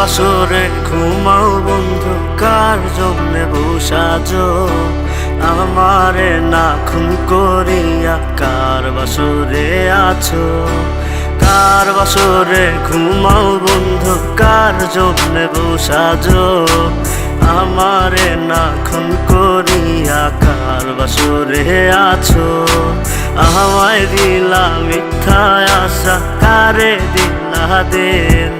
বাসরে ঘুমাও বন্ধু, কার জন্যে বসাজো আমারে না খুন করিয়া? কার বাসরে আছো? কার বাসরে ঘুমাও বন্ধু, কার জন্যে বসাজো আমারে না খুন করিয়া? কার বাসরে আছো? আমায় দিলা মিথ্যা আশা, কারে দিলা দিন?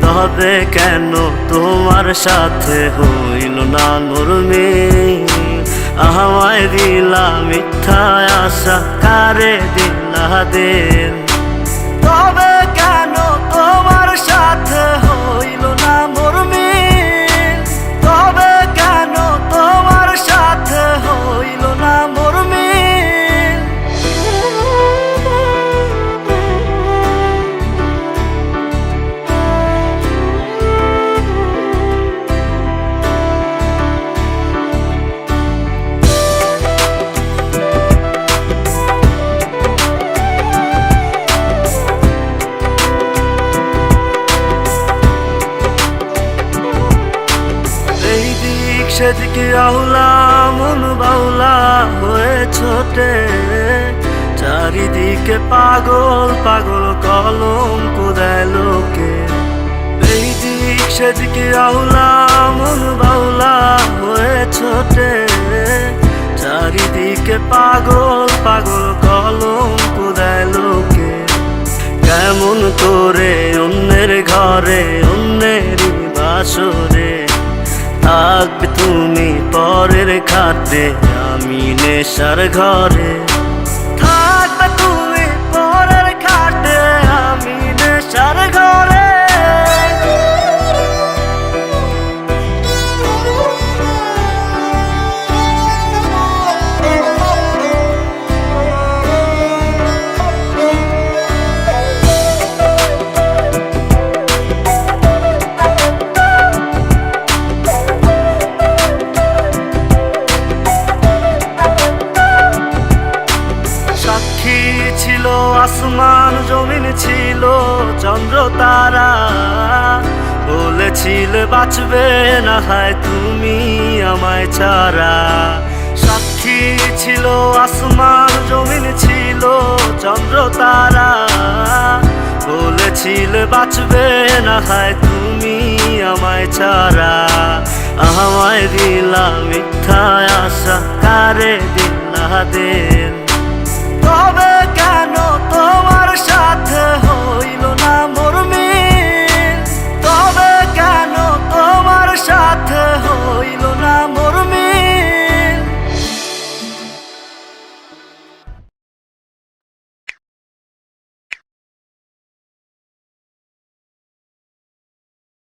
তবে কেন তোমার সাথে হইল না নরমিল? আমায় দিলা মিথ্যা আশা, কারে দিলা দিন? তবে কেন তোমার সাথে হইল না নরমিল? তবে কেন তোমার সাথে হইল না নরমিল? সেদিকে আউলা মন বাউলা হয়ে ছোটে, চারিদিকে পাগল পাগল কলঙ্ক দেয় লোকে। এই দিক সেদিকে আউলা মন বাউলা হয়ে ছোটে, চারিদিকে পাগল পাগল কলঙ্ক দেয় লোকে। কেমন করে অন্যের ঘরে অন্যেরই বাসরে থাকবে তুমি পরের খাটে, আমি নেশার ঘরে? থাকবে তুমি পরের খাটে, আমি নেশার ঘরে? ছিল আসমান জমিন, ছিল চন্দ্র তারা, বলেছিলে বাঁচবে না হয় তুমি আমায় ছাড়া। সাক্ষী ছিল আসমান জমিন, ছিল চন্দ্র তারা, বলেছিলে বাঁচবে না হয় তুমি আমায় ছাড়া। আমায় দিলা মিথ্যা আশা, কারে দিলা দিন? তবে কেন তোমার সাথে